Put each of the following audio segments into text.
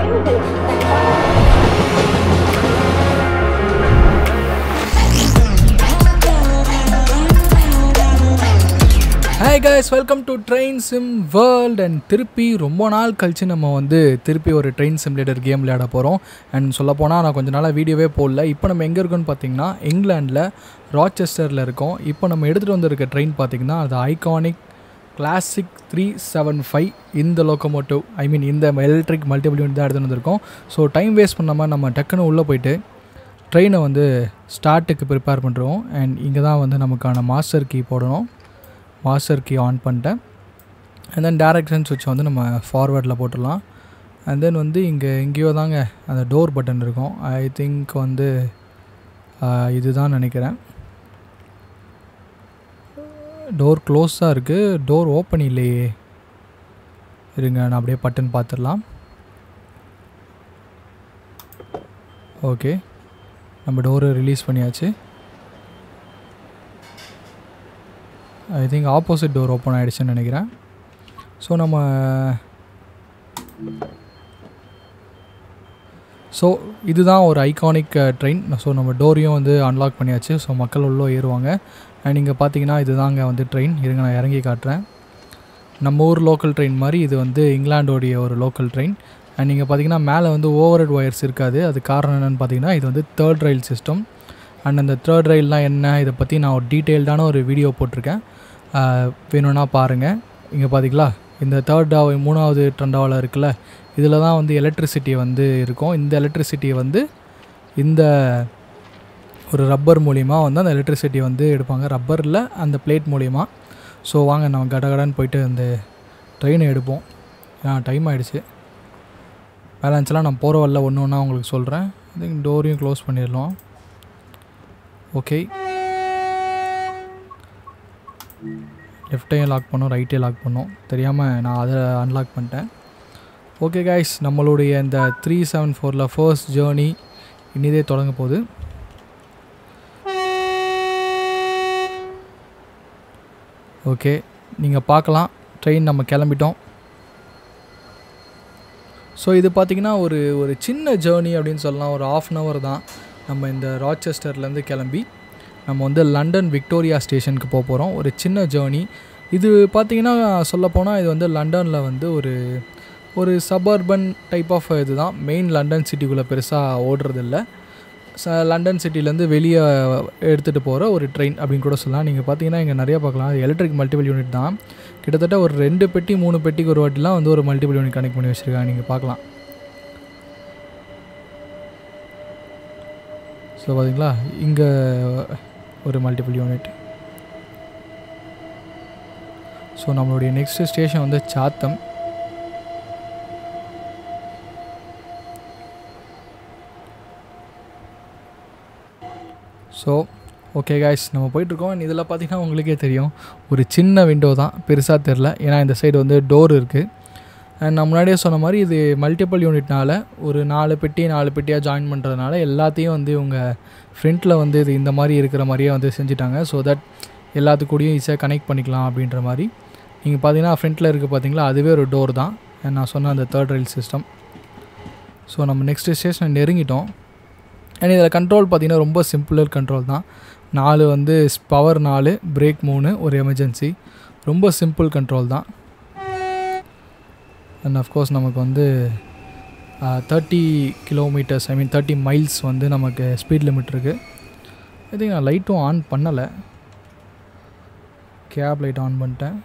Hi guys, welcome to Train Sim World and திருப்பி ரொம்ப நாள் கழிச்சு நம்ம வந்து திருப்பி ஒரு ட்ரெயின் சிமுலேட்டர் கேம் விளையாட போகிறோம். அண்ட் சொல்லப்போனால் நான் கொஞ்சம் நாளாக வீடியோவே போடல. இப்போ நம்ம எங்கே இருக்கோன்னு பார்த்தீங்கன்னா இங்கிலாண்டில் ராச்செஸ்டரில் இருக்கோம். இப்போ நம்ம எடுத்துகிட்டு வந்திருக்க ட்ரெயின் பார்த்திங்கன்னா அது ஐகானிக் கிளாசிக் 375 இந்த லோக்கோமோட்டிவ் இந்த எலக்ட்ரிக் மல்டிபிள் யூனிட் தான் எடுத்துகிட்டு வந்திருக்கோம். ஸோ டைம் வேஸ்ட் பண்ணாமல் நம்ம டக்குன்னு உள்ளே போயிட்டு ட்ரெயினை வந்து ஸ்டார்ட்டுக்கு ப்ரிப்பேர் பண்ணுறோம். அண்ட் இங்கே தான் வந்து நமக்கான மாஸ்டர் கீ போடணும். மாஸ்டர் கீ ஆன் பண்ணிட்டேன். அண்ட் தென் டேரக்ஷன் சுவிட்ச் வந்து நம்ம ஃபார்வேர்டில் போட்டுடலாம். அண்ட் தென் வந்து இங்கே எங்கேயோ தாங்க அந்த டோர் பட்டன் இருக்கும். ஐ திங்க் வந்து இதுதான் நினைக்கிறேன். டோர் க்ளோஸாக இருக்குது, டோர் ஓப்பன் இல்லையே. இருங்க நான் அப்படியே பட்டன் பார்த்துடலாம். ஓகே, நம்ம டோரை ரிலீஸ் பண்ணியாச்சு. I think opposite door open ஆகிடுச்சுன்னு நினைக்கிறேன். ஸோ இதுதான் ஒரு ஐகானிக் ட்ரெயின். ஸோ நம்ம டோரையும் வந்து அன்லாக் பண்ணியாச்சு. ஸோ மக்கள் உள்ளே ஏறுவாங்க. அண்ட் இங்கே பார்த்தீங்கன்னா இதுதாங்க வந்து ட்ரெயின். இருங்க நான் இறங்கி காட்டுறேன். நம்ம ஊர் லோக்கல் ட்ரெயின் மாதிரி இது வந்து இங்கிலாண்டோடைய ஒரு லோக்கல் ட்ரெயின். அண்ட் நீங்கள் பார்த்தீங்கன்னா மேலே வந்து ஓவர்ஹெட் ஒயர்ஸ் இருக்காது. அது காரணம் என்னென்னு பார்த்தீங்கன்னா இது வந்து தேர்ட் ரயில் சிஸ்டம். அண்ட் அந்த தேர்ட் ரயில்லாம் என்ன இதை பற்றி நான் ஒரு டீட்டெயில்டான ஒரு வீடியோ போட்டிருக்கேன், வேணும்னா பாருங்கள். இங்கே பார்த்தீங்களா இந்த மூணாவது ட்ரெண்டாவில் இருக்குல்ல, இதில் தான் வந்து எலக்ட்ரிசிட்டி வந்து இருக்கும். இந்த எலக்ட்ரிசிட்டியை வந்து இந்த ஒரு ரப்பர் மூலிமா வந்து அந்த எலக்ட்ரிசிட்டி வந்து எடுப்பாங்க. ரப்பரில் அந்த பிளேட் மூலிமா. ஸோ வாங்க நம்ம கடகடன்னு போயிட்டு அந்த ட்ரெயினை எடுப்போம். டைம் ஆகிடுச்சு. பேலன்ஸ்லாம் நான் போகிற வரல ஒன்று ஒன்றா உங்களுக்கு சொல்கிறேன். ஐ திங்க் டோரையும் க்ளோஸ் பண்ணிடலாம். ஓகே, லெஃப்ட்டையும் லாக் பண்ணோம், ரைட்டையும் லாக் பண்ணோம். தெரியாமல் நான் அதை அன்லாக் பண்ணிட்டேன். ஓகே கைஸ், நம்மளுடைய இந்த 374 ஃபர்ஸ்ட் ஜேர்னி இனிதே தொடங்க போகுது. ஓகே, நீங்கள் பார்க்கலாம் ட்ரெயின் நம்ம கிளம்பிட்டோம். ஸோ இது பார்த்திங்கன்னா ஒரு சின்ன ஜேர்னி அப்படின்னு சொல்லலாம். ஒரு 1/2 hour தான். நம்ம இந்த ராச்செஸ்டர்லேருந்து கிளம்பி நம்ம வந்து லண்டன் விக்டோரியா ஸ்டேஷனுக்கு போக போகிறோம். ஒரு சின்ன ஜேர்னி இது. பார்த்திங்கன்னா சொல்லப்போனால் இது வந்து லண்டனில் வந்து ஒரு சபர்பன் டைப் ஆஃப் இது தான். மெயின் லண்டன் சிட்டிக்குள்ளே பெருசாக ஓடுறதில்ல. லண்டன் சிட்டிலேருந்து வெளியே எடுத்துகிட்டு போகிற ஒரு ட்ரெயின் அப்படின்னு கூட சொல்லலாம். நீங்கள் பார்த்தீங்கன்னா இங்கே நிறையா பார்க்கலாம். எலக்ட்ரிக் மல்டிபிள் யூனிட் தான். கிட்டத்தட்ட ஒரு 2 பெட்டி 3 பெட்டிக்கு ஒரு வாட்டிலாம் வந்து ஒரு மல்டிபிள் யூனிட் கனெக்ட் பண்ணி வச்சுருக்காங்க. நீங்கள் பார்க்கலாம். ஸோ பார்த்தீங்களா இங்கே ஒரு மல்டிபிள் யூனிட். ஸோ நம்மளுடைய நெக்ஸ்ட்டு ஸ்டேஷன் வந்து சாத்தம். ஸோ ஓகே காய்ஸ், நம்ம போயிட்டுருக்கோம். இதில் பார்த்திங்கன்னா உங்களுக்கே தெரியும் ஒரு சின்ன விண்டோ தான், பெருசாக தெரில. ஏன்னா இந்த சைடு வந்து டோர் இருக்குது. அண்ட் நான் முன்னாடியே சொன்ன மாதிரி இது மல்டிபிள் யூனிட்னால் ஒரு 4 பெட்டியாக ஜாயின் பண்ணுறதுனால எல்லாத்தையும் வந்து இவங்க ஃப்ரண்ட்டில் வந்து இது இந்த மாதிரி இருக்கிற மாதிரியே வந்து செஞ்சுட்டாங்க. ஸோ தட் எல்லாத்துக்கூடையும் ஈஸியாக கனெக்ட் பண்ணிக்கலாம் அப்படின்ற மாதிரி. நீங்கள் பார்த்தீங்கன்னா ஃப்ரண்ட்டில் இருக்குது பார்த்தீங்களா, அதுவே ஒரு டோர் தான். நான் சொன்ன அந்த தேர்ட் ரயில் சிஸ்டம். ஸோ நம்ம நெக்ஸ்ட் ஸ்டேஷனை நெருங்கிட்டோம். அண்ட் இதில் கண்ட்ரோல் பார்த்திங்கன்னா ரொம்ப சிம்பிளர் கண்ட்ரோல் தான். 4 வந்து பவர் 4, பிரேக் 3, ஒரு எமர்ஜென்சி. ரொம்ப சிம்பிள் கண்ட்ரோல் தான். அண்ட் அஃப்கோர்ஸ் நமக்கு வந்து 30 கிலோமீட்டர்ஸ் 30 மைல்ஸ் வந்து நமக்கு ஸ்பீட் லிமிட் இருக்குது. ஐ திங்க் நான் லைட்டும் ஆன் பண்ணலை. கேப் லைட் ஆன் பண்ணிட்டேன்.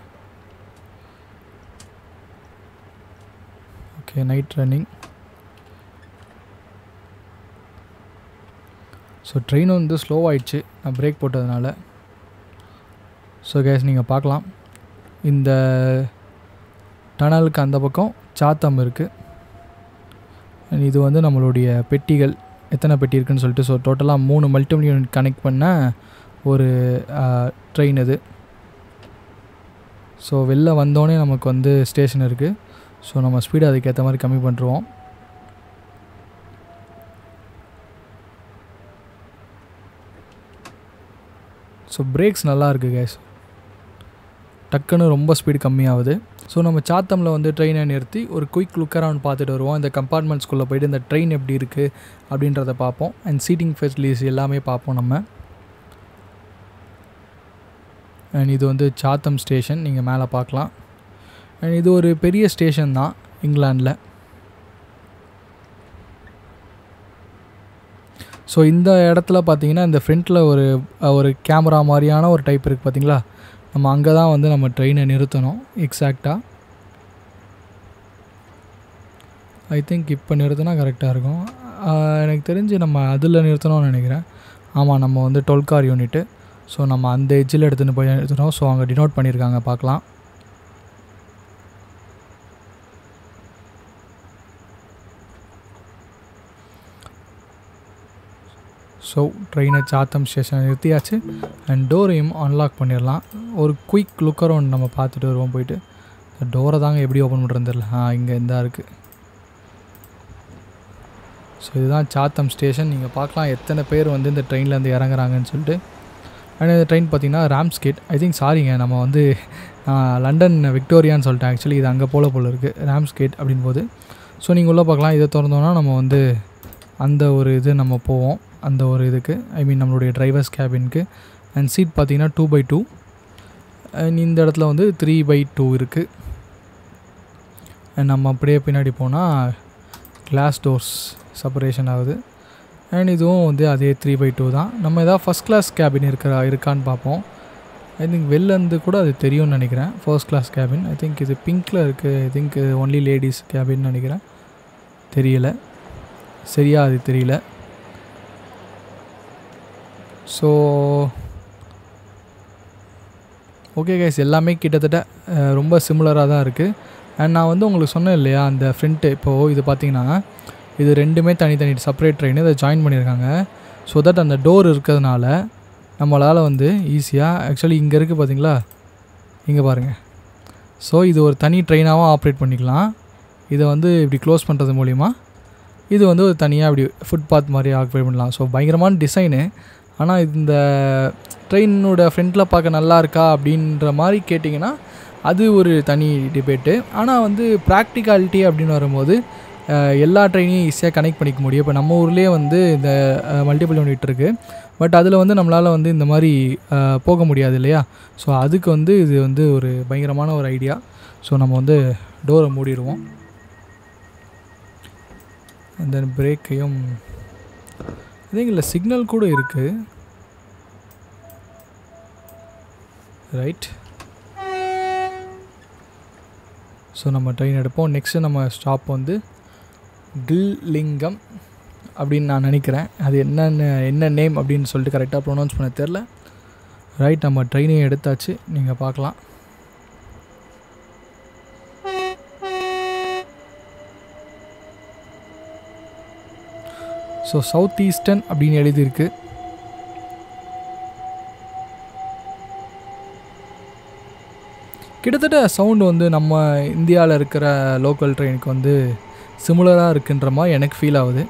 Okay, night running. So train வந்து ஸ்லோ ஆகிடுச்சு நான் பிரேக் போட்டதுனால. ஸோ கேஸ் நீங்கள் பார்க்கலாம் இந்த டனலுக்கு அந்த பக்கம் சாத்தம் இருக்குது. அண்ட் இது வந்து நம்மளுடைய பெட்டிகள் எத்தனை பெட்டி இருக்குதுன்னு சொல்லிட்டு. ஸோ டோட்டலாக 3 மல்டிபிள் யூனிட் கனெக்ட் பண்ண ஒரு ட்ரெயின் இது. ஸோ வெளில வந்தோடனே நமக்கு வந்து ஸ்டேஷன் இருக்குது. ஸோ நம்ம ஸ்பீடை அதுக்கேற்ற மாதிரி கம்மி பண்ணுறோம். ஸோ பிரேக்ஸ் நல்லா இருக்குது கேஸ். டக்குன்னு ரொம்ப ஸ்பீடு கம்மியாகுது. ஸோ நம்ம சாத்தமில் வந்து ட்ரெயினை நிறுத்தி ஒரு குயிக் லுக் அரவுண்ட் பார்த்துட்டு வருவோம். இந்த கம்பார்ட்மெண்ட்ஸ்குள்ளே போய்ட்டு இந்த ட்ரெயின் எப்படி இருக்குது அப்படின்றத பார்ப்போம். அண்ட் சீட்டிங் ஃபெசிலிட்டிஸ் எல்லாமே பார்ப்போம் நம்ம. அண்ட் இது வந்து சாத்தம் ஸ்டேஷன், நீங்கள் மேலே பார்க்கலாம். அண்ட் இது ஒரு பெரிய ஸ்டேஷன் தான் இங்கிலாண்டில். ஸோ இந்த இடத்துல பார்த்தீங்கன்னா இந்த ஃப்ரண்ட்டில் ஒரு கேமரா மாதிரியான ஒரு டைப் இருக்குது பார்த்தீங்களா, நம்ம அங்கே தான் வந்து நம்ம ட்ரெயினை நிறுத்தணும் எக்ஸாக்டாக. ஐ திங்க் இப்போ நிறுத்தினா கரெக்டாக இருக்கும். எனக்கு தெரிஞ்சு நம்ம அதில் நிறுத்தணும்னு நினைக்கிறேன். ஆமாம், நம்ம வந்து 12 கார் யூனிட்டு. ஸோ நம்ம அந்த எட்ஜில் எடுத்துகிட்டு போய் நிறுத்தணும். ஸோ அங்கே டினோட் பண்ணியிருக்காங்க, பார்க்கலாம். ஸோ ட்ரெயினை சாத்தம் ஸ்டேஷன் நிறுத்தியாச்சு. அண்ட் டோரையும் அன்லாக் பண்ணிடலாம். ஒரு குயிக் லுக் அரவுண்ட் நம்ம பார்த்துட்டு வருவோம் போயிட்டு. டோரை தாங்க எப்படி ஓப்பன் பண்ணுறது தெரியல. இங்கே இந்த இருக்குது. ஸோ இதுதான் சாத்தம் ஸ்டேஷன். நீங்கள் பார்க்கலாம் எத்தனை பேர் வந்து இந்த ட்ரெயின்லேருந்து இறங்குறாங்கன்னு சொல்லிட்டு. அண்ட் இந்த ட்ரெயின் பார்த்திங்கன்னா ராம்ஸ்கேட். ஐ திங்க் சாரிங்க, நம்ம வந்து லண்டன் விக்டோரியான்னு சொல்லிட்டேன். ஆக்சுவலி இது அங்கே போல் இருக்குது, ராம்ஸ்கேட் அப்படின் போது. ஸோ நீங்கள் உள்ளே பார்க்கலாம். இதை திறந்தோன்னா நம்ம வந்து அந்த ஒரு இது நம்ம போவோம் அந்த ஒரு இதுக்கு, ஐ மீன் நம்மளுடைய டிரைவர்ஸ் கேபினுக்கு. அண்ட் சீட் பார்த்திங்கன்னா 2x2. அண்ட் இந்த இடத்துல வந்து 3x2 இருக்குது. அண்ட் நம்ம அப்படியே பின்னாடி போனால் கிளாஸ் டோர்ஸ் செப்பரேஷன் ஆகுது. அண்ட் இதுவும் வந்து அதே 3x2 தான். நம்ம எதாவது ஃபஸ்ட் கிளாஸ் கேபின் இருக்கான்னு பார்ப்போம். ஐ திங்க் வெளிலேருந்து கூட அது தெரியும்னு நினைக்கிறேன். First class cabin I think இது பிங்க்கில் இருக்குது. ஐ திங்க் ஒன்லி லேடிஸ் கேபின்னு நினைக்கிறேன். தெரியல சரியா, அது தெரியல. ஸோ ஓகே கைஸ், எல்லாமே கிட்டத்தட்ட ரொம்ப சிமிலராக தான் இருக்குது. அண்ட் நான் வந்து உங்களுக்கு சொன்னேன் இல்லையா, அந்த ஃப்ரண்ட்டு இப்போது இது பார்த்திங்கன்னா இது ரெண்டுமே தனித்தனி செப்பரேட் ட்ரெயின் இதை ஜாயின் பண்ணியிருக்காங்க. ஸோ தட் அந்த டோர் இருக்கிறதுனால நம்மளால் வந்து ஈஸியாக, ஆக்சுவலி இங்கே இருக்குது பார்த்தீங்களா, இங்கே பாருங்கள். ஸோ இது ஒரு தனி ட்ரெயினாகவும் ஆப்ரேட் பண்ணிக்கலாம். இதை வந்து இப்படி க்ளோஸ் பண்ணுறது மூலிமா இது வந்து ஒரு தனியாக இப்படி ஃபுட்பாத் மாதிரி ஆப்ரேட் பண்ணலாம். ஸோ பயங்கரமான டிசைனு. ஆனால் இந்த ட்ரெயினோட ஃப்ரண்ட்டில் பார்க்க நல்லா இருக்கா அப்படின்ற மாதிரி கேட்டிங்கன்னா அது ஒரு தனி டிபேட்டு. ஆனால் வந்து ப்ராக்டிகாலிட்டி அப்படின்னு வரும்போது எல்லா ட்ரெயினையும் ஈஸியாக கனெக்ட் பண்ணிக்க முடியும். இப்போ நம்ம ஊர்லேயே வந்து இந்த மல்டிபிள் யூனிட் இருக்குது. பட் அதில் வந்து நம்மளால் வந்து இந்த மாதிரி போக முடியாது இல்லையா. ஸோ அதுக்கு வந்து இது வந்து ஒரு பயங்கரமான ஒரு ஐடியா. ஸோ நம்ம வந்து டோரை மூடிடுவோம். அந்த பிரேக்கையும் இதுங்களில் சிக்னல் கூட இருக்குது. ரைட். ஸோ நம்ம ட்ரெயின் எடுப்போம். நெக்ஸ்ட்டு நம்ம ஸ்டாப் வந்து கில்லிங்கம் அப்படின்னு நான் நினைக்கிறேன். அது என்ன நேம் அப்படின்னு சொல்லிட்டு கரெக்டாக ப்ரொனவுன்ஸ் பண்ண தெரில. ரைட், நம்ம ட்ரெயினையும் எடுத்தாச்சு, நீங்கள் பார்க்கலாம். ஸோ சவுத் ஈஸ்டர்ன் அப்படின்னு எழுதியிருக்கு. கிட்டத்தட்ட சவுண்டு வந்து நம்ம இந்தியாவில் இருக்கிற லோக்கல் ட்ரெயினுக்கு வந்து சிமிலராக இருக்குன்ற மாதிரி எனக்கு ஃபீல் ஆகுது.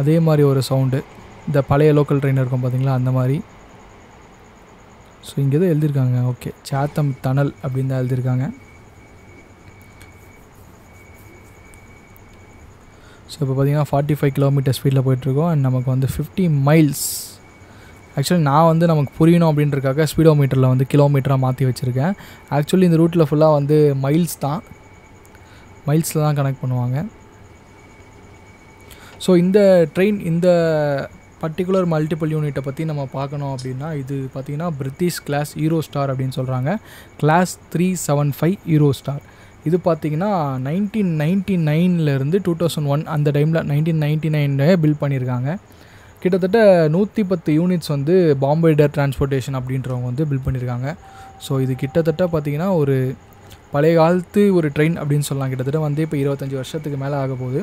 அதே மாதிரி ஒரு சவுண்டு இந்த பழைய லோக்கல் ட்ரெயின் இருக்கும் பார்த்தீங்களா, அந்த மாதிரி. ஸோ இங்கே தான் எழுதியிருக்காங்க. ஓகே, சாத்தம் டனல் அப்படின்னு தான் எழுதியிருக்காங்க. ஸோ இப்போ பார்த்தீங்கன்னா 45 கிலோமீட்டர் ஸ்பீடில் போயிட்டுருக்கோம். அண்ட் நமக்கு வந்து 50 மைல்ஸ். ஆக்சுவலி நான் வந்து நமக்கு புரியணும் அப்படின்றக்காக ஸ்பீடோ மீட்டரில் வந்து கிலோமீட்டராக மாற்றி வச்சுருக்கேன். ஆக்சுவலி இந்த ரூட்டில் ஃபுல்லாக வந்து மைல்ஸில் தான் கனெக்ட் பண்ணுவாங்க. ஸோ இந்த ட்ரெயின் இந்த பர்டிகுலர் மல்டிபிள் யூனிட்டை பற்றி நம்ம பார்க்கணும் அப்படின்னா, இது பார்த்திங்கன்னா பிரிட்டிஷ் கிளாஸ் ஈரோ ஸ்டார் அப்படின்னு சொல்கிறாங்க. கிளாஸ் 375 ஈரோ ஸ்டார். இது பார்த்திங்கன்னா 1999 2001 அந்த டைமில் 1999 பில்ட் பண்ணியிருக்காங்க. கிட்டத்தட்ட 110 யூனிட்ஸ் வந்து பாம்பேடர் டிரான்ஸ்போர்ட்டேஷன் அப்படின்றவங்க வந்து பில்ட் பண்ணியிருக்காங்க. ஸோ இது கிட்டத்தட்ட பார்த்திங்கன்னா ஒரு பழைய காலத்து ஒரு ட்ரெயின் அப்படின்னு சொல்லலாம். கிட்டத்தட்ட வந்து இப்போ 25 வருஷத்துக்கு மேலே ஆக போகுது.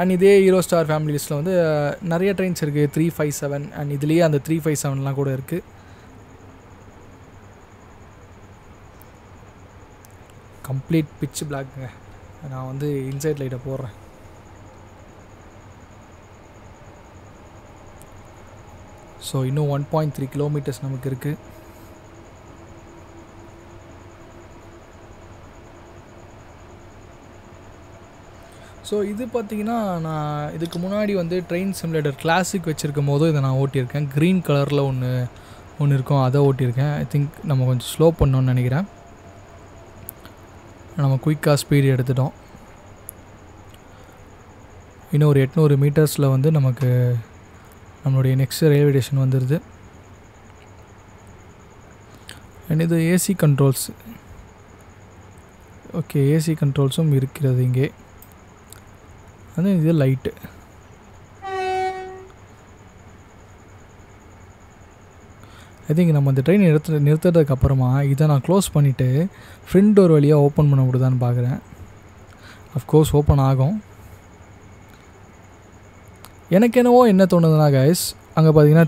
அண்ட் இதே ஹீரோ ஸ்டார் ஃபேமிலி லிஸ்ட்டில் வந்து நிறைய ட்ரெயின்ஸ் இருக்குது. 357 அண்ட் இதுலேயே அந்த 357லாம் கூட இருக்குது. கம்ப்ளீட் பிட்ச் பிளாக்குங்க. நான் வந்து இன்சைட் லைட்டை போடுறேன். ஸோ இன்னும் 1.3 கிலோமீட்டர்ஸ் நமக்கு இருக்குது. ஸோ இது பார்த்திங்கன்னா நான் இதுக்கு முன்னாடி வந்து ட்ரெயின் சிமுலேட்டர் கிளாசிக் வச்சுருக்கும் போதும் இதை நான் ஓட்டியிருக்கேன். க்ரீன் கலரில் ஒன்று இருக்கும், அதை ஓட்டியிருக்கேன். ஐ திங்க் நம்ம கொஞ்சம் ஸ்லோ பண்ணோன்னு நினைக்கிறேன். நம்ம குயிக்காக ஸ்பீடு எடுத்துட்டோம். இன்னும் ஒரு 800 மீட்டர்ஸில் வந்து நமக்கு நம்மளுடைய நெக்ஸ்ட் ரயில்வே ஸ்டேஷன் வந்துடுது. அண்ட் இது ஏசி கண்ட்ரோல்ஸ். ஓகே, ஏசி கண்ட்ரோல்ஸும் இருக்கிறது இங்கே. அது இது லைட்டு. ஐ திங்க் நம்ம அந்த ட்ரெயின் நிறுத்துறதுக்கப்புறமா இதை நான் க்ளோஸ் பண்ணிவிட்டு ஃப்ரண்ட் டோர் வழியாக ஓப்பன் பண்ண முடியுதான்னு பார்க்குறேன். அஃப்கோர்ஸ் ஓப்பன் ஆகும். எனக்கு என்னவோ என்ன தோணுதுன்னா கைஸ், அங்கே பார்த்தீங்கன்னா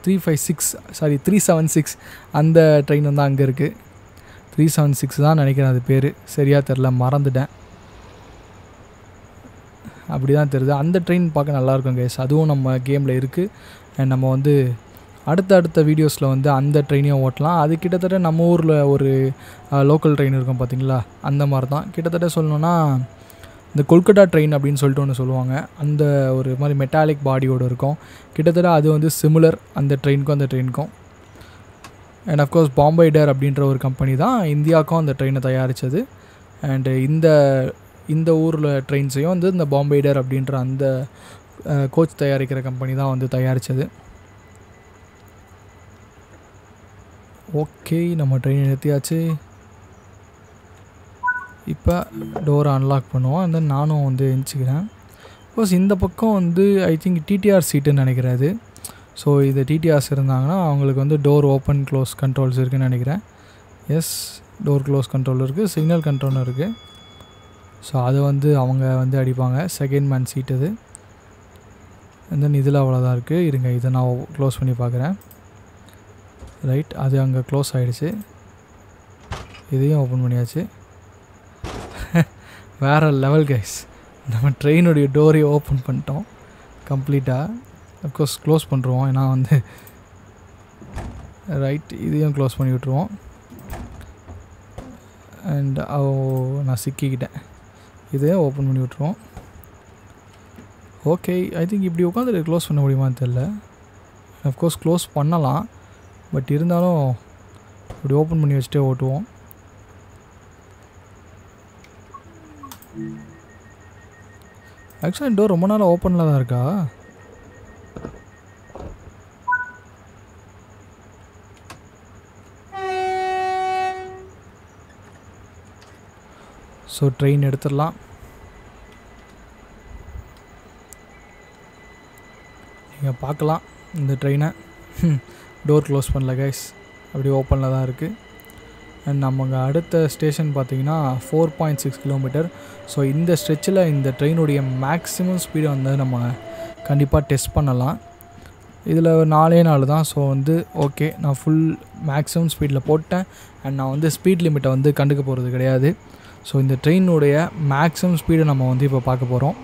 376 அந்த ட்ரெயின் வந்து அங்கே இருக்குது. 376 தான் நினைக்கிறேன் அது பேர், சரியாக தெரில, மறந்துட்டேன். அப்படி தான் தெரியுது. அந்த ட்ரெயின் பார்க்க நல்லாயிருக்கும் கைஸ், அதுவும் நம்ம கேமில் இருக்குது. அண்ட் நம்ம வந்து அடுத்த வீடியோஸில் வந்து அந்த ட்ரெயினையும் ஓட்டலாம். அது கிட்டத்தட்ட நம்ம ஊரில் ஒரு லோக்கல் ட்ரெயின் இருக்கும் பார்த்தீங்களா, அந்த மாதிரி தான். கிட்டத்தட்ட சொல்லணுன்னா இந்த கொல்கட்டா ட்ரெயின் அப்படின்னு சொல்லிட்டு ஒன்று சொல்லுவாங்க. அந்த ஒரு மாதிரி மெட்டாலிக் பாடியோடு இருக்கும். கிட்டத்தட்ட அது வந்து சிமிலர் அந்த ட்ரெயினுக்கும். அண்ட் அஃப்கோர்ஸ் பாம்பே டேர் அப்படின்ற ஒரு கம்பெனி தான் இந்தியாவுக்கும் அந்த ட்ரெயினை தயாரித்தது. அண்டு இந்த ஊரில் ட்ரெயின்ஸையும் வந்து இந்த பாம்பே டேர் அப்படின்ற அந்த கோச் தயாரிக்கிற கம்பெனி தான் வந்து தயாரித்தது. ஓகே, நம்ம ட்ரெயின் நிறுத்தியாச்சு. இப்போ டோரை அன்லாக் பண்ணுவோம். அண்ட் தென் நானும் வந்து எழுந்திக்கிறேன். பிகாஸ் இந்த பக்கம் வந்து ஐ திங்க் டிடிஆர் சீட்டுன்னு நினைக்கிறது. ஸோ இது டிடிஆர்ஸ் இருந்தாங்கன்னா அவங்களுக்கு வந்து டோர் ஓப்பன் க்ளோஸ் கண்ட்ரோல்ஸ் இருக்குதுன்னு நினைக்கிறேன். எஸ், டோர் க்ளோஸ் கண்ட்ரோல் இருக்குது, சிக்னல் கண்ட்ரோலும் இருக்குது. ஸோ அதை வந்து அவங்க வந்து அடிப்பாங்க. செகண்ட் மேன் சீட் இது. அண்ட் தென் இதில் அவ்வளோதான் இருக்குது. இருங்க, இதை நான் க்ளோஸ் பண்ணி பார்க்குறேன். ரைட், அது அங்கே க்ளோஸ் ஆகிடுச்சு. இதையும் ஓப்பன் பண்ணியாச்சு. வேறு லெவல் கைஸ், நம்ம ட்ரெயினுடைய டோரையை ஓப்பன் பண்ணிட்டோம் கம்ப்ளீட்டாக. அஃப்கோர்ஸ் க்ளோஸ் பண்ணுறோம், ஏன்னா வந்து ரைட், இதையும் க்ளோஸ் பண்ணி விட்ருவோம். அண்ட் நான் சிக்கிக்கிட்டேன். இதையும் ஓப்பன் பண்ணி விட்ருவோம். ஓகே, ஐ திங்க் இப்படி உட்காந்து க்ளோஸ் பண்ண முடியுமான்னு தெரில. அஃப்கோர்ஸ் க்ளோஸ் பண்ணலாம், பட் இருந்தாலும் இப்படி ஓப்பன் பண்ணி வச்சுட்டே ஓட்டுவோம். ஆக்சுவலாக டோர் ரொம்ப நாள் ஓப்பனில் தான் இருக்கா? ஸோ ட்ரெயின் எடுத்துடலாம். நீங்கள் பார்க்கலாம் இந்த ட்ரெயினை. டோர் க்ளோஸ் பண்ணல கைஸ், அப்படியே ஓப்பனில் தான் இருக்குது. அண்ட் நமக்கு அடுத்த ஸ்டேஷன் பார்த்திங்கன்னா 4.6 கிலோமீட்டர். ஸோ இந்த ஸ்ட்ரெச்சில் இந்த ட்ரெயினுடைய மேக்ஸிமம் ஸ்பீடை வந்து நம்ம கண்டிப்பாக டெஸ்ட் பண்ணலாம். இதில் 4 தான். ஸோ வந்து ஓகே, நான் ஃபுல் மேக்ஸிமம் ஸ்பீடில் போட்டேன். அண்ட் நான் வந்து ஸ்பீட் லிமிட்டை வந்து கண்டுக்க போகிறது கிடையாது. ஸோ இந்த ட்ரெயினுடைய மேக்ஸிமம் ஸ்பீடை நம்ம வந்து இப்போ பார்க்க போகிறோம்.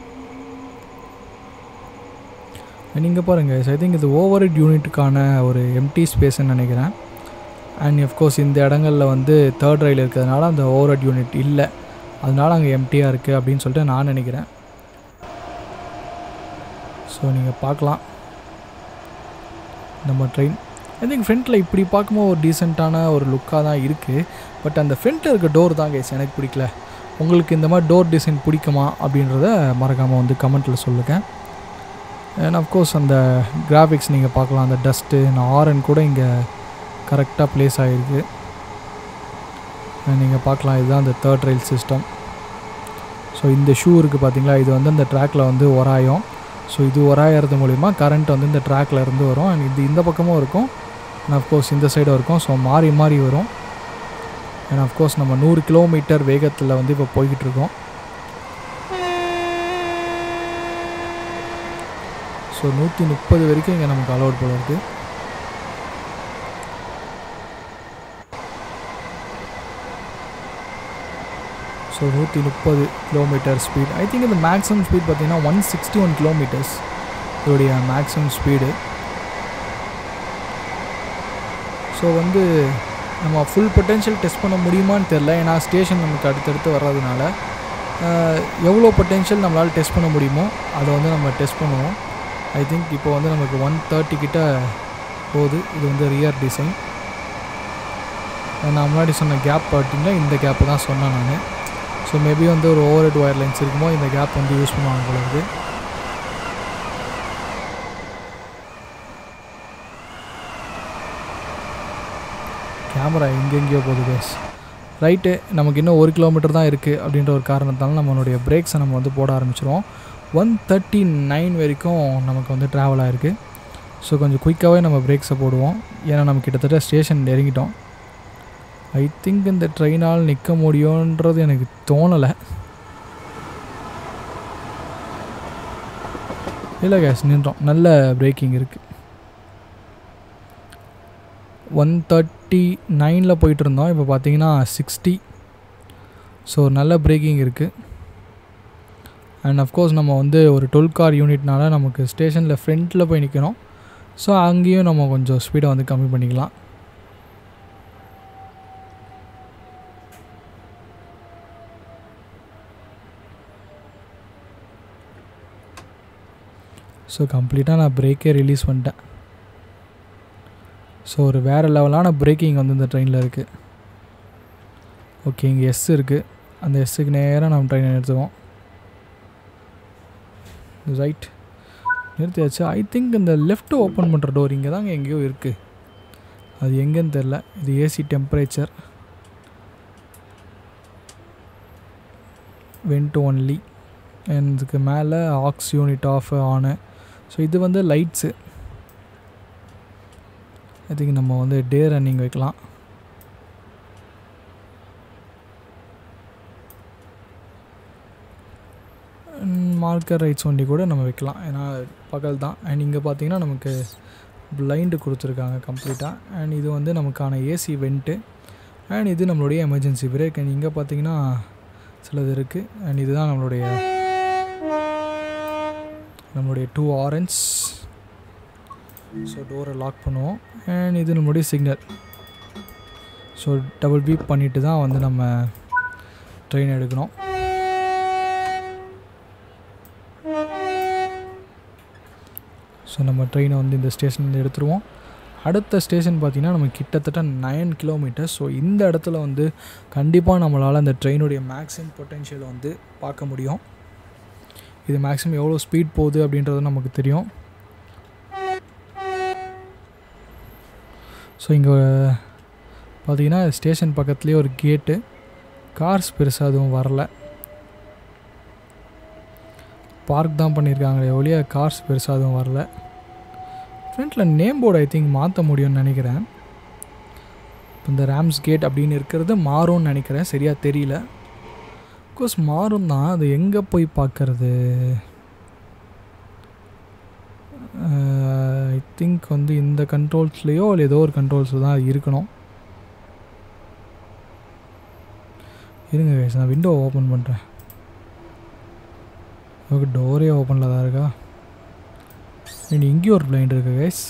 நீங்கள் பாருங்கள், ஐ திங்க் இது ஓவர் ஹெட் யூனிட்டுக்கான ஒரு எம்டி ஸ்பேஸ்ன்னு நினைக்கிறேன். அண்ட் அஃப்கோர்ஸ் இந்த இடங்களில் வந்து தேர்ட் ரயில் இருக்கிறதுனால அந்த ஓவர் ஹெட் யூனிட் இல்லை, அதனால அங்கே எம்டியாக இருக்குது அப்படின்னு சொல்லிட்டு நான் நினைக்கிறேன். ஸோ நீங்கள் பார்க்கலாம் நம்ம ட்ரெயின். ஐ திங்க் ஃப்ரண்ட்டில் இப்படி பார்க்கும்போது ஒரு டீசெண்டான ஒரு லுக்காக தான் இருக்குது. பட் அந்த ஃப்ரண்ட்டில் இருக்க டோர் தான் கைஸ் எனக்கு பிடிக்கல. உங்களுக்கு இந்த மாதிரி டோர் டிசைன் பிடிக்குமா அப்படின்றத மறக்காமல் வந்து கமெண்ட்டில் சொல்லுங்கள். அண்ட் அஃப்கோர்ஸ் அந்த கிராஃபிக்ஸ் நீங்கள் பார்க்கலாம். அந்த டஸ்ட்டு ஆரன் கூட இங்கே கரெக்டாக ப்ளேஸ் ஆகிருக்கு. நீங்கள் பார்க்கலாம், இதுதான் அந்த தேர்ட் ரயில் சிஸ்டம். ஸோ இந்த ஷூ இருக்குது பார்த்தீங்களா, இது வந்து அந்த ட்ராக்கில் வந்து உராயும். ஸோ இது உராயறது மூலிமா கரண்ட் வந்து இந்த ட்ராக்கில் இருந்து வரும். அண்ட் இது இந்த பக்கமும் இருக்கும், அண்ட் அஃப்கோர்ஸ் இந்த சைடும் இருக்கும். ஸோ மாறி மாறி வரும். அண்ட் அஃப்கோர்ஸ் நம்ம 100 கிலோமீட்டர் வேகத்தில் வந்து இப்போ போய்கிட்டுருக்கோம். ஸோ 130 வரைக்கும் இங்கே நமக்கு அலோட் போல இருக்குது. So 130 kilometre speed. I think இந்த மேக்ஸிமம் ஸ்பீட் பார்த்திங்கன்னா 161 கிலோமீட்டர்ஸ் இதோடைய மேக்ஸிமம் ஸ்பீடு. ஸோ வந்து நம்ம ஃபுல் பொட்டென்ஷியல் டெஸ்ட் பண்ண முடியுமான்னு தெரில, ஏன்னா ஸ்டேஷன் நமக்கு அடுத்தடுத்து வர்றதுனால. எவ்வளோ பொட்டென்ஷியல் நம்மளால் டெஸ்ட் பண்ண முடியுமோ அதை வந்து நம்ம டெஸ்ட் பண்ணுவோம். ஐ திங்க் இப்போ வந்து நமக்கு 130 கிட்ட போகுது. இது வந்து ரியர் டிசைன். நான் முன்னாடி சொன்ன கேப் பார்த்தீங்கன்னா இந்த கேப்பு தான் சொன்னேன் நான். ஸோ மேபி வந்து ஒரு ஓவர் ஹெட் ஒயர் லைன்ஸ் இருக்குமோ இந்த கேப் வந்து யூஸ் பண்ணுவாங்க போல இருக்குது. கேமரா எங்கெங்கேயோ போகுது கேஸ். ரைட்டு, நமக்கு இன்னும் 1 கிலோமீட்டர் தான் இருக்குது அப்படின்ற ஒரு காரணத்தால் நம்மளுடைய பிரேக்ஸை நம்ம வந்து போட ஆரம்பிச்சிருவோம். 139 வரைக்கும் நமக்கு வந்து ட்ராவல் ஆகிருக்கு. ஸோ கொஞ்சம் குயிக்காகவே நம்ம பிரேக்ஸை போடுவோம். ஏன்னா நம்ம கிட்டத்தட்ட ஸ்டேஷன் இறங்கிட்டோம். ஐ திங்க் இந்த ட்ரெயினால் நிற்க முடியுன்றது எனக்கு தோணலை. இல்லை கேஸ், நின்றோம். நல்ல பிரேக்கிங் இருக்குது. 139 போயிட்டு இருந்தோம். இப்போ பார்த்தீங்கன்னா 60. ஸோ நல்ல பிரேக்கிங் இருக்குது. அண்ட் அஃப்கோர்ஸ் நம்ம வந்து ஒரு 12 கார் யூனிட்னால நமக்கு ஸ்டேஷனில் ஃப்ரண்ட்டில் போய் நிற்கணும். ஸோ அங்கேயும் நம்ம கொஞ்சம் ஸ்பீடை வந்து கம்மி பண்ணிக்கலாம். ஸோ கம்ப்ளீட்டாக நான் பிரேக்கே ரிலீஸ் பண்ணிட்டேன். ஸோ ஒரு வேறு லெவலான பிரேக்கிங் வந்து இந்த ட்ரெயினில் இருக்குது. ஓகே, இங்கே எஸ் இருக்குது. அந்த எஸ்ஸுக்கு நேராக நம்ம ட்ரெயினை நிறுத்துவோம். ரைட், நிறுத்தியாச்சு. ஐ திங்க் இந்த லெஃப்ட் ஓப்பன் பண்ணுற டோர் இங்கே தாங்க எங்கேயோ இருக்குது. அது எங்கேன்னு தெரில. இது AC temperature, vent only. And இதுக்கு மேலே ஆக்ஸ் யூனிட் ஆஃப் ஆனு. ஸோ இது வந்து லைட்ஸு. ஐ திங்க் நம்ம வந்து டே ரன்னிங் வைக்கலாம். மார்க்கர் ரைட்ஸ் ஒண்டி கூட நம்ம வைக்கலாம், ஏன்னா பகல் தான். அண்ட் இங்கே பார்த்தீங்கன்னா நமக்கு பிளைண்டு கொடுத்துருக்காங்க கம்ப்ளீட்டாக. அண்ட் இது வந்து நமக்கான ஏசி வெண்ட்டு. அண்ட் இது நம்மளுடைய எமர்ஜென்சி பிரேக். அண்ட் இங்கே பார்த்தீங்கன்னா சிலது இருக்குது. அண்ட் இதுதான் நம்மளுடைய 2 ஆரஞ்ச். ஸோ டோரை லாக் பண்ணுவோம். அண்ட் இது நம்மளுடைய சிக்னல். ஸோ டபுள் பீப் பண்ணிவிட்டு தான் வந்து நம்ம ட்ரெயின் எடுக்கணும். ஸோ நம்ம ட்ரெயினை வந்து இந்த ஸ்டேஷன்லேருந்து எடுத்துருவோம். அடுத்த ஸ்டேஷன் பார்த்திங்கன்னா நம்ம கிட்டத்தட்ட 9 கிலோமீட்டர். ஸோ இந்த இடத்துல வந்து கண்டிப்பாக நம்மளால் அந்த ட்ரெயினுடைய மேக்ஸிமம் பொட்டென்ஷியலை வந்து பார்க்க முடியும். இது மேக்ஸிமம் எவ்வளோ ஸ்பீட் போகுது அப்படின்றது நமக்கு தெரியும். ஸோ இங்கே பார்த்திங்கன்னா ஸ்டேஷன் பக்கத்துலேயே ஒரு கேட்டு. கார்ஸ் பெருசாக எதுவும் வரல. பார்க் தான் பண்ணியிருக்காங்களே ஒழிய கார்ஸ் பெருசாக எதுவும் வரல. ஃப்ரண்ட்டில் நேம் போர்டு ஐ திங்க் மாற்ற முடியும்னு நினைக்கிறேன். இந்த ராம்ஸ் கேட் அப்படின்னு இருக்கிறது மாறும்னு நினைக்கிறேன், சரியாக தெரியல. அஃப்கோர்ஸ் மாறும் தான், அது எங்கே போய் பார்க்கறது? ஐ திங்க் வந்து இந்த கண்ட்ரோல்ஸ்லேயோ இல்லை ஏதோ ஒரு கண்ட்ரோல்ஸில் தான் இருக்கணும். இருங்க கைஸ், நான் விண்டோ ஓப்பன் பண்ணுறேன். ஓகே, டோரே ஓப்பனில் தான் இருக்கா? இங்கேயும் ஒரு பிளைண்ட் இருக்குது கைஸ்.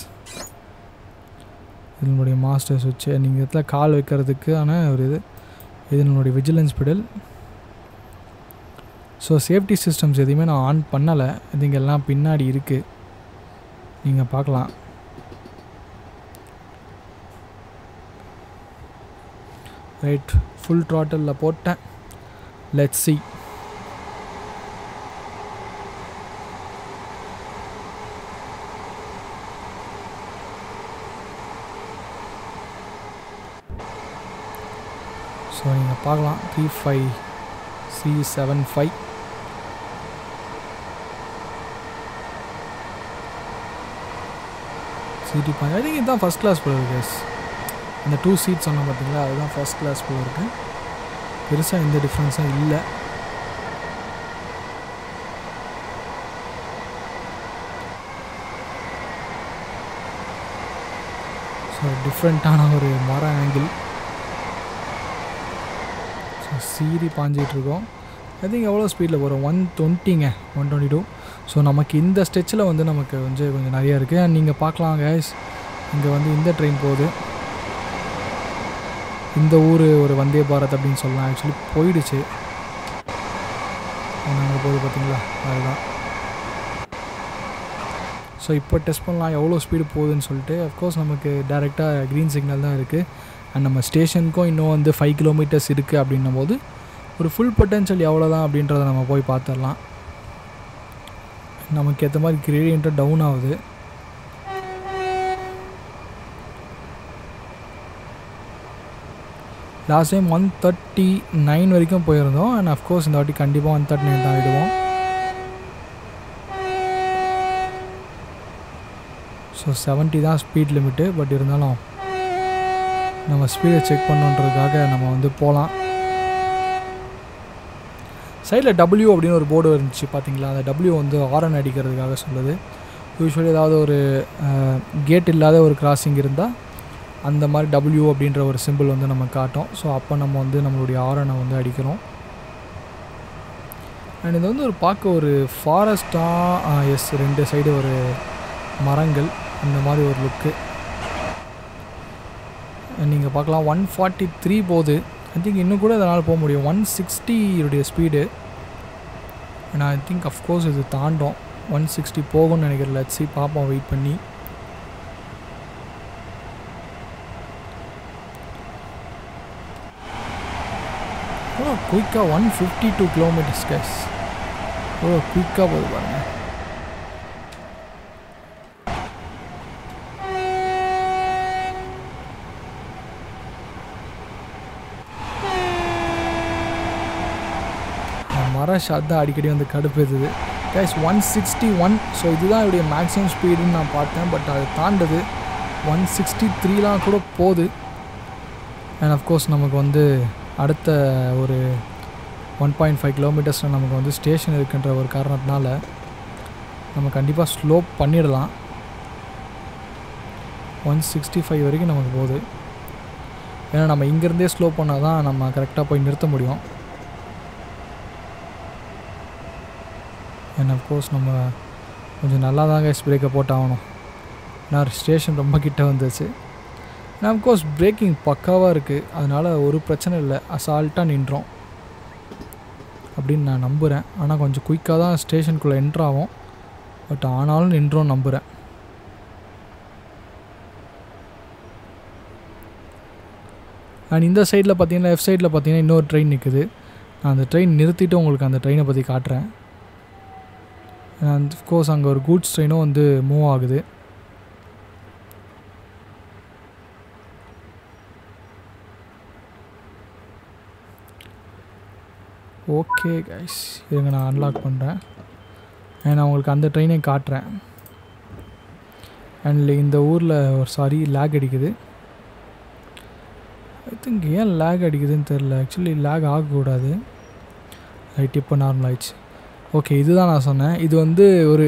இது நம்மளுடைய மாஸ்டர் சுவிட்ச். நீங்கள் இடத்துல கால் வைக்கிறதுக்கு ஆனால் ஒரு இது நம்மளுடைய vigilance pedal. So safety systems எதுவுமே நான் ஆன் பண்ணலை. இதுங்க எல்லாம் பின்னாடி இருக்குது, நீங்கள் பார்க்கலாம். ரைட், ஃபுல் த்ராட்டலில் போட்டேன். Let's see. ஸோ நீங்கள் பார்க்கலாம் 35C75. சீட்டி பாயிண்ட். ஐ திங்க் இதுதான் ஃபஸ்ட் கிளாஸ் போல இருக்கு. அந்த 2 சீட்ஸ் சொன்னால் பார்த்தீங்களா, அதுதான் ஃபஸ்ட் கிளாஸ் போல இருக்குது. பெருசாக எந்த டிஃப்ரென்ஸும் இல்லை. ஸோ டிஃப்ரெண்ட்டான ஒரு மர ஆங்கிள். ஸோ சீரி பாஞ்சிகிட்ருக்கோம். ஐ திங்க் எவ்வளோ ஸ்பீடில் போகிறோம்? 120ங்க, 122. ஸோ நமக்கு இந்த ஸ்டெச்சில் வந்து நமக்கு வந்து கொஞ்சம் நிறையா இருக்குது. அண்ட் நீங்கள் பார்க்கலாம் கைஸ், இங்கே வந்து இந்த ட்ரெயின் போகுது. இந்த ஊர் ஒரு வந்தே பாரத் அப்படின்னு சொல்லலாம். ஆக்சுவலி போயிடுச்சு. நாங்கள் போகுது பார்த்தீங்களா, அதுதான். ஸோ இப்போ டெஸ்ட் பண்ணலாம் எவ்வளோ ஸ்பீடு போகுதுன்னு சொல்லிட்டு. அஃப்கோர்ஸ் நமக்கு டேரெக்டாக க்ரீன் சிக்னல் தான் இருக்குது. அண்ட் நம்ம ஸ்டேஷனுக்கும் இன்னும் வந்து 5 கிலோமீட்டர்ஸ் இருக்குது அப்படின்னும் போது ஒரு ஃபுல் பொட்டென்ஷியல் எவ்வளோ தான் அப்படின்றத நம்ம போய் பார்த்துடலாம். நமக்கு ஏற்ற மாதிரி கிரேடியண்ட்டாக டவுன் ஆகுது. லாஸ்ட் டைம் 139 வரைக்கும் போயிருந்தோம். அண்ட் அஃப்கோர்ஸ் இந்த வாட்டி கண்டிப்பாக 139 தான் ஆகிடுவோம். ஸோ 70 தான் ஸ்பீட் லிமிட்டு. பட் இருந்தாலும் நம்ம ஸ்பீடை செக் பண்ணுன்றதுக்காக நம்ம வந்து போகலாம். சைடில் W அப்படின்னு ஒரு போர்டு இருந்துச்சு பார்த்தீங்களா, அந்த W வந்து ஹாரன் அடிக்கிறதுக்காக சொல்லுது. யூஸ்வலி ஏதாவது ஒரு கேட் இல்லாத ஒரு கிராசிங் இருந்தால் அந்த மாதிரி W அப்படின்ற ஒரு சிம்பிள் வந்து நம்ம காட்டும். ஸோ அப்போ நம்ம வந்து நம்மளுடைய ஹாரனை வந்து அடிக்கிறோம். அண்ட் இது வந்து ஒரு பார்க்க ஒரு ஃபாரஸ்ட்டாக, எஸ், 2 சைடு ஒரு மரங்கள், அந்த மாதிரி ஒரு லுக்கு நீங்கள் பார்க்கலாம். 143 போகுது. ஐ திங்க் இன்னும் கூட இதனால் போக முடியும். 160 உடைய speed. And I think of course இது தாண்டும் 160 போகும்னு நினைக்கிறேன். லட்சி பார்ப்போம் வெயிட் பண்ணி. குயிக்காக 152 கிலோமீட்டர்ஸ் கைஸ். குயிக்காக போகுது பாருங்கள். மர ஷாட் தான் அடிக்கடி வந்து கடுப்பேற்றுது கைஸ். 161. ஸோ இதுதான் என்னுடைய மேக்ஸிமம் ஸ்பீடுன்னு நான் பார்த்தேன். பட் அது தாண்டது 163 கூட போகுது. அண்ட் அஃப்கோர்ஸ் நமக்கு வந்து அடுத்த ஒரு 1.5 கிலோமீட்டர்ஸில் நமக்கு வந்து ஸ்டேஷன் இருக்குன்ற ஒரு காரணத்தினால நம்ம கண்டிப்பாக ஸ்லோ பண்ணிடலாம். 165 வரைக்கும் நமக்கு போகுது. ஏன்னா நம்ம இங்கேருந்தே ஸ்லோ பண்ணால் தான் நம்ம கரெக்டாக போய் நிறுத்த முடியும். அண்ட் அஃப்கோர்ஸ் நம்ம கொஞ்சம் நல்லா தாங்க பிரேக்கை போட்டாகணும். நான் ஸ்டேஷன் ரொம்ப கிட்ட வந்துச்சு. அண்ட் அஃப்கோர்ஸ் பிரேக்கிங் பக்காவாக இருக்குது. அதனால் ஒரு பிரச்சனை இல்லை, அசால்ட்டாக நின்றோம் அப்படின்னு நான் நம்புகிறேன். ஆனால் கொஞ்சம் குயிக்காக தான் ஸ்டேஷனுக்குள்ளே என்ட்ராகும். பட் ஆனாலும் நின்றோம் நம்புகிறேன். அண்ட் இந்த சைடில் பார்த்தீங்கன்னா, லெஃப்ட் சைடில் பார்த்தீங்கன்னா இன்னொரு ட்ரெயின் நிற்குது. நான் அந்த ட்ரெயின் நிறுத்திட்டு உங்களுக்கு அந்த ட்ரெயினை பற்றி காட்டுறேன். அண்ட் அஃப்கோர்ஸ் அங்கே ஒரு கூட்ஸ் ட்ரெயினும் வந்து மூவ் ஆகுது. ஓகே கைஸ், இருங்க நான் அன்லாக் பண்ணுறேன். நான் உங்களுக்கு அந்த ட்ரெயினை காட்டுறேன். அண்ட் இந்த ஊரில் ஒரு லேக் அடிக்குது. ஐ திங்க் ஏன் லேக் அடிக்குதுன்னு தெரில. ஆக்சுவலி லேக் ஆகக்கூடாது. ரைட், இப்போ நார்மல் ஆயிடுச்சு. ஓகே, இதுதான் நான் சொன்னேன். இது வந்து ஒரு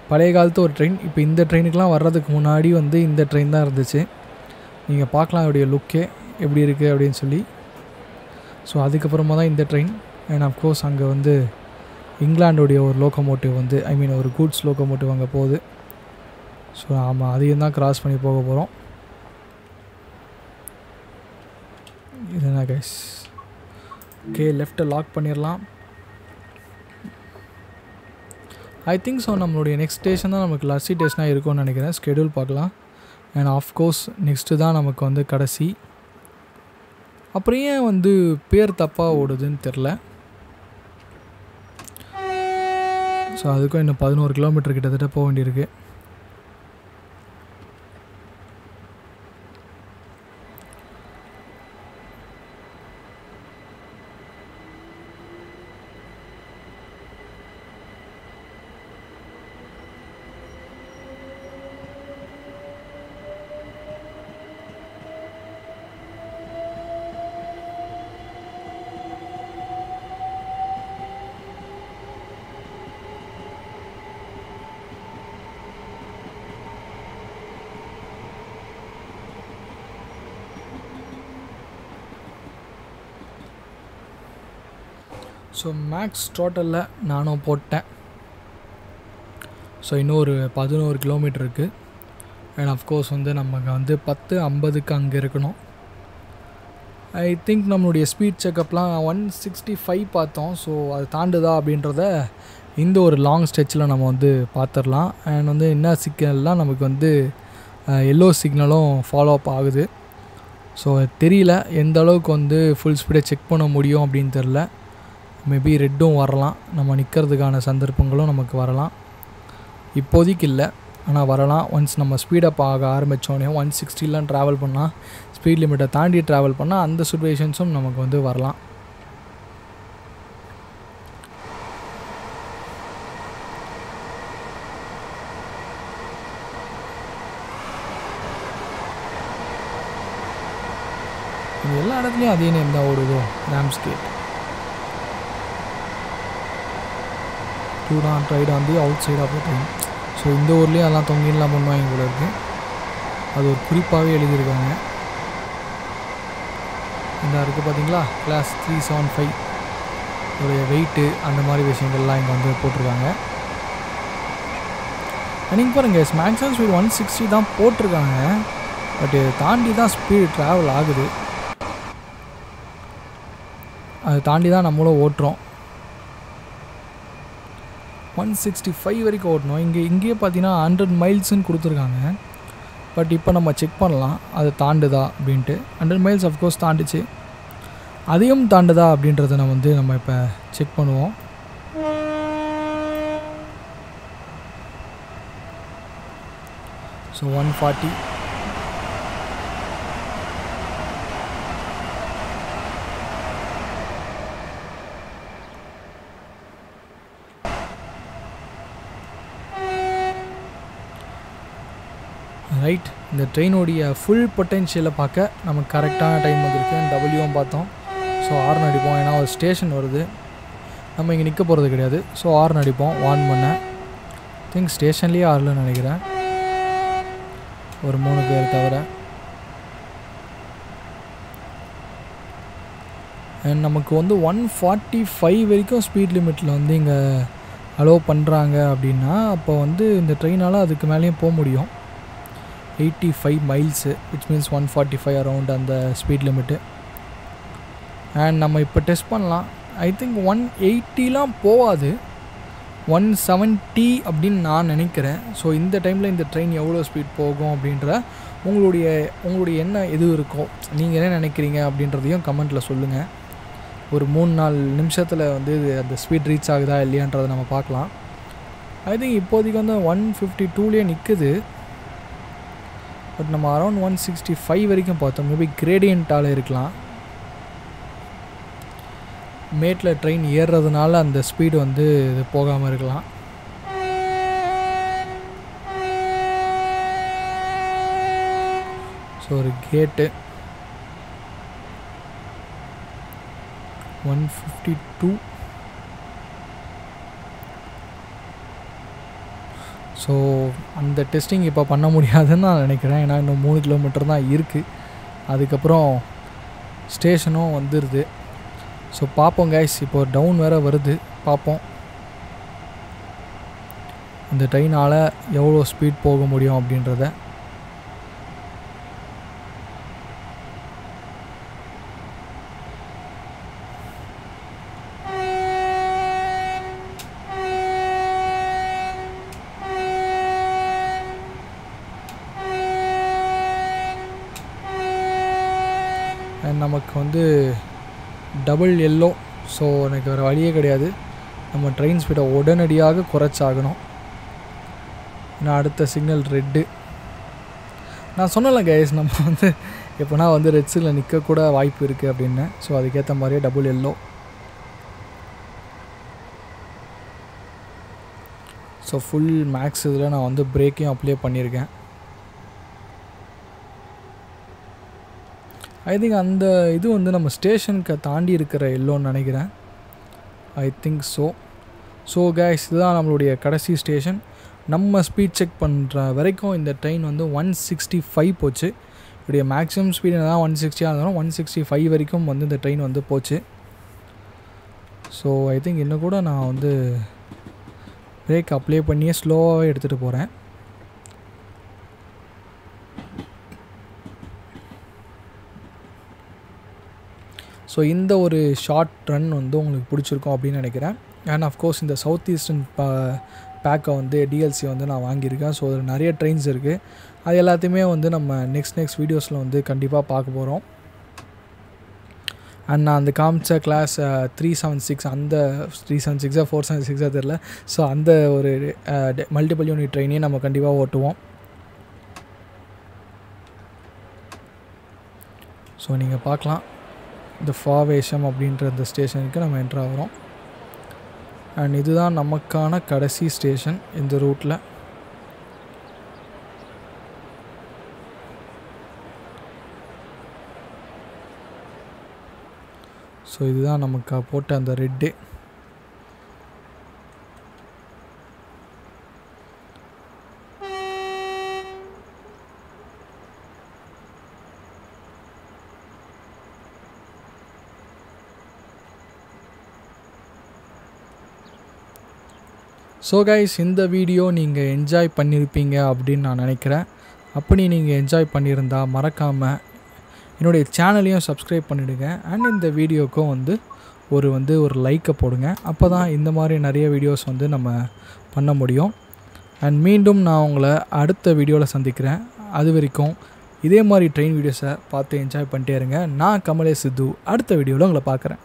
பழைய காலத்து ஒரு ட்ரெயின். இப்போ இந்த ட்ரெயினுக்கெலாம் வர்றதுக்கு முன்னாடி வந்து இந்த ட்ரெயின் தான் இருந்துச்சு. நீங்கள் பார்க்கலாம் இதோடைய லுக்கே எப்படி இருக்குது அப்படின்னு சொல்லி. ஸோ அதுக்கப்புறமா தான் இந்த ட்ரெயின். அண்ட் அஃப்கோர்ஸ் அங்கே வந்து இங்கிலாண்டோடைய ஒரு லோக்கோமோட்டிவ் வந்து, ஐ மீன் ஒரு கூட்ஸ் லோக்கோமோட்டிவ் அங்கே போகுது. ஸோ ஆமாம், அதையும் தான் கிராஸ் பண்ணி போக போகிறோம். இதுதான் கைஸ். ஓகே, லெஃப்ட்டை லாக் பண்ணிடலாம். ஐ திங்க் ஸோ நம்மளுடைய நெக்ஸ்ட் ஸ்டேஷன் தான் நமக்கு லஸ்ஸி ஸ்டேஷனாக இருக்கும்னு நினைக்கிறேன். ஸ்கெடியூல் பார்க்கலாம். அண்ட் ஆஃப்கோர்ஸ் நெக்ஸ்ட்டு தான் நமக்கு வந்து கடைசி. அப்புறம் ஏன் வந்து பேர் தப்பாக ஓடுதுன்னு தெரில. ஸோ அதுக்கும் இன்னும் 11 கிலோமீட்டர் கிட்டத்தட்ட போக வேண்டியிருக்கு. ஸோ மேக்ஸ் டோட்டலில் நானும் போட்டேன். ஸோ இன்னும் ஒரு 11 கிலோமீட்டர் இருக்குது. அண்ட் அஃப்கோர்ஸ் வந்து நமக்கு வந்து 10:50க்கு அங்கே இருக்கணும். ஐ திங்க் நம்மளுடைய ஸ்பீட் செக்கப்லாம் 165 பார்த்தோம். ஸோ அது தாண்டுதா அப்படின்றத இந்த ஒரு லாங் ஸ்ட்ரெச்சில் நம்ம வந்து பார்த்துடலாம். அண்ட் வந்து என்ன சிக்னல்லாம் நமக்கு வந்து எல்லோ சிக்னலும் ஃபாலோ அப் ஆகுது. ஸோ தெரியல எந்த அளவுக்கு வந்து ஃபுல் ஸ்பீடை செக் பண்ண முடியும் அப்படின்னு தெரில. மேபி ரெட்டும் வரலாம், நம்ம நிற்கிறதுக்கான சந்தர்ப்பங்களும் நமக்கு வரலாம். இப்போதைக்கு இல்லை, ஆனால் வரலாம். ஒன்ஸ் நம்ம ஸ்பீடப் ஆக ஆரம்பித்தோடனே 160லாம் ட்ராவல் பண்ணால், ஸ்பீட் லிமிட்டை தாண்டி ட்ராவல் பண்ணால் அந்த சுச்சுவேஷன்ஸும் நமக்கு வந்து வரலாம். இது எல்லா இடத்துலையும் அதே நேம் தான் ஓடுதோ, Ramsgate. Do not ride on the outside of the train. So இந்த ஊர்லேயும் அதெல்லாம் தொங்கிலாம் பண்ணுவாங்க போல இருக்குது. அது ஒரு குறிப்பாகவே எழுதியிருக்காங்க. இந்த இருக்குது பார்த்தீங்களா, கிளாஸ் 375 ஒரு வெயிட்டு அந்த மாதிரி விஷயங்கள்லாம் இங்கே வந்து போட்டிருக்காங்க. நீங்கள் பாருங்கள், மேக்ஸிமம் ஸ்பீட் 160 தான் போட்டிருக்காங்க. பட் தாண்டி தான் ஸ்பீடு ட்ராவல் ஆகுது. அதை தாண்டி தான் நம்மளும் ஓட்டுறோம். 165 வரைக்கும் ஓட்டணும். இங்கேயே பார்த்தீங்கன்னா 100 மைல்ஸ்ன்னு கொடுத்துருக்காங்க. பட் இப்போ நம்ம செக் பண்ணலாம் அது தாண்டுதா அப்படின்ட்டு. 100 மைல்ஸ் அஃப்கோர்ஸ் தாண்டுச்சு. அதையும் தாண்டுதா அப்படின்றத நம்ம இப்போ செக் பண்ணுவோம். ஸோ 140. ரைட், இந்த ட்ரெயினோடைய ஃபுல் பொட்டென்ஷியலை பார்க்க நமக்கு கரெக்டான டைம் வந்திருக்கு. டபிள்யூவும் பார்த்தோம். ஸோ ஹார்ன் அடிப்போம், ஏன்னா ஒரு ஸ்டேஷன் வருது, நம்ம இங்கே நிற்க போகிறது கிடையாது. ஸோ ஹார்ன் அடிப்போம், வார்ன் பண்ண. திங்க் ஸ்டேஷன்லேயே ஆறலன்னு நினைக்கிறேன், ஒரு 3 பேர் தவிர. அண்ட் நமக்கு வந்து 145 வரைக்கும் ஸ்பீட் லிமிட்டில் வந்து இங்கே அலோவ் பண்ணுறாங்க அப்படின்னா, அப்போ வந்து இந்த ட்ரெயினால் அதுக்கு மேலேயும் போக முடியும். 85 மைல்ஸு, விச் மீன்ஸ் 145 அரவுண்ட் அந்த ஸ்பீட் லிமிட்டு. அண்ட் நம்ம இப்போ டெஸ்ட் பண்ணலாம். ஐ திங்க் 180லாம் போகாது, 170 அப்படின்னு நான் நினைக்கிறேன். ஸோ இந்த டைமில் இந்த ட்ரெயின் எவ்வளோ ஸ்பீட் போகும் அப்படின்ற உங்களுடைய என்ன எது இருக்கோ, நீங்கள் என்ன நினைக்கிறீங்க அப்படின்றதையும் கமெண்ட்டில் சொல்லுங்கள். ஒரு 3-4 நிமிஷத்தில் வந்து அந்த ஸ்பீட் ரீச் ஆகுதா இல்லையான்றதை நம்ம பார்க்கலாம். ஐ திங்க் இப்போதைக்கு வந்து 152லேயே நிற்குது. பட் நம்ம அரௌண்ட் 165 வரைக்கும் பார்த்தோம். மேபி கிரேடியண்ட்டால் இருக்கலாம். மேட்டில் ட்ரெயின் ஏறுறதுனால அந்த ஸ்பீடு வந்து இது போகாமல் இருக்கலாம். ஸோ ஒரு கேட்டு 152. ஸோ அந்த டெஸ்டிங் இப்போ பண்ண முடியாதுன்னு நான் நினைக்கிறேன். ஏன்னா இன்னும் 3 கிலோமீட்டர் தான் இருக்குது. அதுக்கப்புறம் ஸ்டேஷனும் வந்துடுது. ஸோ பார்ப்போம் கைஸ், இப்போ டவுன் வேறு வருது, பார்ப்போம் இந்த ட்ரெயினால் எவ்வளோ ஸ்பீட் போக முடியும் அப்படின்றத. நமக்கு வந்து டபுள் எல்லோ. ஸோ எனக்கு வேறு வழியே கிடையாது, நம்ம ட்ரெயின் ஸ்பீடை உடனடியாக குறைச்சாகணும். ஏன்னா அடுத்த சிக்னல் ரெட்டு. நான் சொன்னல கைஸ், நம்ம வந்து எப்போனா வந்து ரெட் சிக்னலில் நிற்கக்கூட வாய்ப்பு இருக்குது அப்படின்னு. ஸோ அதுக்கேற்ற மாதிரியே double yellow. So full max இதில் நான் வந்து பிரேக்கையும் அப்ளை பண்ணியிருக்கேன். ஐ திங்க் அந்த இது வந்து நம்ம ஸ்டேஷனுக்கு தாண்டி இருக்கிற எல்லோன்னு நினைக்கிறேன். ஐ திங்க் ஸோ கைஸ், இதுதான் நம்மளுடைய கடைசி ஸ்டேஷன். நம்ம ஸ்பீட் செக் பண்ணுற வரைக்கும் இந்த ட்ரெயின் வந்து 165 போச்சு. இதோடைய மேக்ஸிமம் ஸ்பீடு தான் 160 இருந்தாலும் 165 வரைக்கும் வந்து இந்த ட்ரெயின் வந்து போச்சு. ஸோ ஐ திங்க் இன்னும் கூட நான் வந்து பிரேக் அப்ளை பண்ணியே ஸ்லோவாகவே எடுத்துகிட்டு போகிறேன். ஸோ இந்த ஒரு ஷார்ட் ரன் வந்து உங்களுக்கு பிடிச்சிருக்கும் அப்படின்னு நினைக்கிறேன். அண்ட் ஆஃப்கோர்ஸ் இந்த சவுத் ஈஸ்டர்ன் பேக்கை வந்து டிஎல்சி வந்து நான் வாங்கியிருக்கேன். ஸோ அதில் நிறைய ட்ரெயின்ஸ் இருக்குது. அது எல்லாத்தையுமே வந்து நம்ம நெக்ஸ்ட் வீடியோஸில் வந்து கண்டிப்பாக பார்க்க போகிறோம். அண்ட் நான் அந்த காமிச்ச கிளாஸ் 376 அந்த 376 476 தெரில. ஸோ அந்த ஒரு மல்டிபிள் யூனிட் ட்ரெயினையும் நம்ம கண்டிப்பாக ஓட்டுவோம். ஸோ நீங்கள் பார்க்கலாம் இந்த ஃபாவேஷம் அப்படின்ற இந்த ஸ்டேஷனுக்கு நம்ம என்ட்ரு ஆகிறோம். அண்ட் இதுதான் நமக்கான கடைசி ஸ்டேஷன் இந்த ரூட்டில். ஸோ இதுதான் நமக்கு போட்ட அந்த ரெட்டு. ஸோ கைஸ், இந்த வீடியோ நீங்கள் என்ஜாய் பண்ணியிருப்பீங்க அப்படின்னு நான் நினைக்கிறேன். அப்படி நீங்கள் என்ஜாய் பண்ணியிருந்தால் மறக்காமல் என்னுடைய சேனலையும் சப்ஸ்கிரைப் பண்ணிவிடுங்க. அண்ட் இந்த வீடியோக்கும் வந்து ஒரு லைக்கை போடுங்க. அப்போ தான் இந்த மாதிரி நிறைய வீடியோஸ் வந்து நம்ம பண்ண முடியும். அண்ட் மீண்டும் நான் உங்களை அடுத்த வீடியோவில் சந்திக்கிறேன். அது வரைக்கும் இதே மாதிரி ட்ரெயின் வீடியோஸை பார்த்து என்ஜாய் பண்ணிட்டே இருங்க. நான் கமலேஷ் சித்து அடுத்த வீடியோவில் உங்களை பார்க்குறேன்.